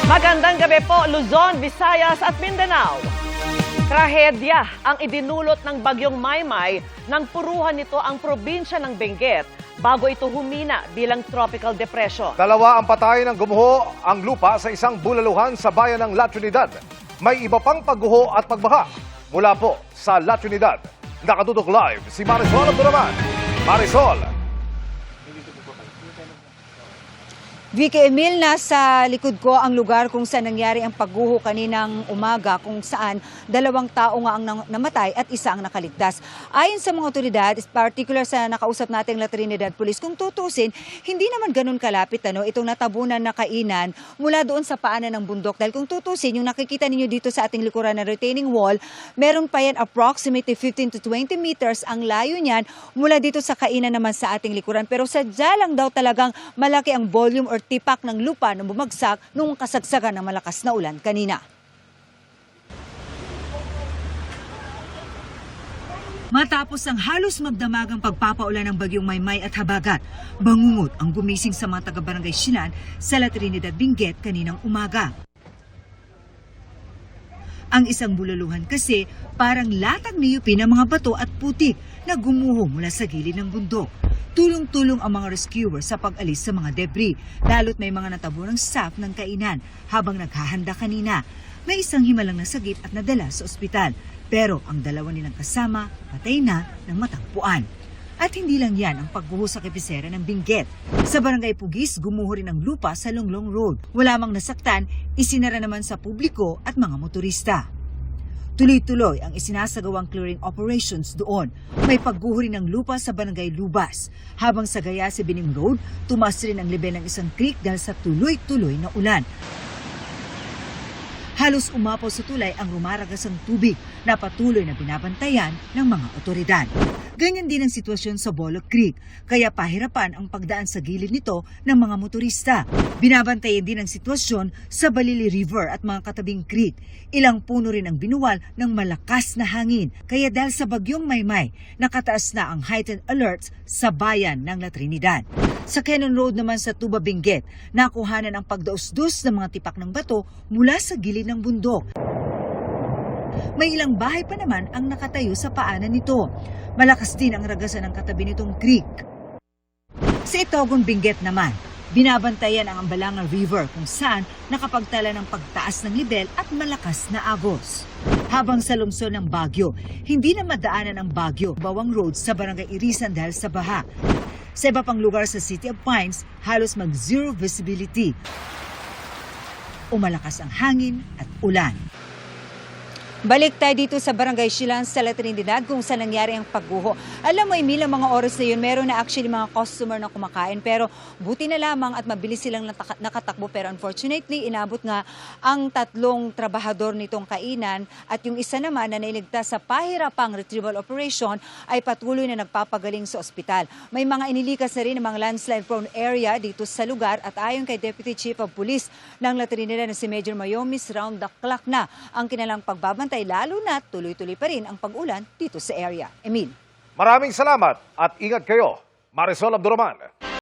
Magandang gabi po, Luzon, Visayas at Mindanao. Trahedya ang idinulot ng bagyong Maymay nang puruhan nito ang probinsya ng Benguet bago ito humina bilang tropical depression. Dalawa ang patay ng gumuho ang lupa sa isang bulaluhan sa bayan ng La Trinidad. May iba pang pagguho at pagbaha mula po sa La Trinidad. Nakatutok live si Marisol Abduraman. Marisol. Vicky Emil, nasa likod ko ang lugar kung saan nangyari ang pagguho kaninang umaga kung saan 2 tao nga ang namatay at isa ang nakaligtas. Ayon sa mga otoridad, particular sa nakausap nating La Trinidad Police, kung tutusin, hindi naman ganun kalapit itong natabunan na kainan mula doon sa paanan ng bundok. Dahil kung tutusin, yung nakikita ninyo dito sa ating likuran na retaining wall, meron pa yan approximately 15 to 20 meters ang layo niyan mula dito sa kainan naman sa ating likuran. Pero sadya lang daw talagang malaki ang volume or tipak ng lupa na bumagsak nung kasagsagan ng malakas na ulan kanina. Matapos ang halos magdamagang pagpapaulan ng bagyong Maymay at Habagat, bangungot ang gumising sa mga taga-barangay Silan sa La Trinidad, Benguet kaninang umaga. Ang isang bulaluhan kasi parang latag niyupi ng mga bato at putik na gumuho mula sa gilid ng bundok. Tulong-tulong ang mga rescuers sa pag-alis sa mga debris, lalo't may mga nataburang staff ng kainan habang naghahanda kanina. May isang himalang nasagip at nadala sa ospital, pero ang 2 nilang kasama patay na ng matagpuan. At hindi lang yan ang pagguho sa kebisera ng Benguet. Sa barangay Pugis, gumuho rin ang lupa sa Longlong Road. Wala mang nasaktan, isinara naman sa publiko at mga motorista. Tuloy-tuloy ang isinasagawang clearing operations doon. May pagguho rin ng lupa sa barangay Lubas. Habang sa Gayase Bining Road, tumaas rin ang level ng isang creek dahil sa tuloy-tuloy na ulan. Halos umapaw sa tulay ang rumaragasang tubig na patuloy na binabantayan ng mga otoridad. Ganyan din ang sitwasyon sa Bolo Creek, kaya pahirapan ang pagdaan sa gilid nito ng mga motorista. Binabantayan din ang sitwasyon sa Balili River at mga katabing creek. Ilang puno rin ang binuwal ng malakas na hangin, kaya dahil sa bagyong Maymay, nakataas na ang heightened alerts sa bayan ng La Trinidad. Sa Cannon Road naman sa Tuba, Benguet, nakuhanan ang pagdaos-dos ng mga tipak ng bato mula sa gilid ng bundok. May ilang bahay pa naman ang nakatayo sa paanan nito. Malakas din ang ragasan ng katabi nitong creek. Sa Itogon, Benguet naman, binabantayan ang Ambalangan River kung saan nakapagtala ng pagtaas ng level at malakas na agos. Habang sa lungsod ng Baguio, hindi na madaanan ang Baguio Bawang Road sa Barangay Irisan dahil sa baha. Sa iba pang lugar sa City of Pines, halos mag-zero visibility. Umalakas ang hangin at ulan. Balik tayo dito sa Barangay Silan sa La Trinidad kung saan nangyari ang pagguho. Alam mo, Emil, mga oras na yun, meron na actually mga customer na kumakain. Pero buti na lamang at mabilis silang nakatakbo. Pero unfortunately, inabot nga ang 3 trabahador nitong kainan. At yung isa naman na nailigtas sa pahirapang retrieval operation ay patuloy na nagpapagaling sa ospital. May mga inilikas na rin ng mga landslide-prone area dito sa lugar. At ayon kay Deputy Chief of Police ng La Trinidad na si Major Mayomis, round the clock na ang kinalang pagbabantay, lalo na tuloy-tuloy pa rin ang pag-ulan dito sa area. Emil. Maraming salamat at ingat kayo. Marisol Abduraman.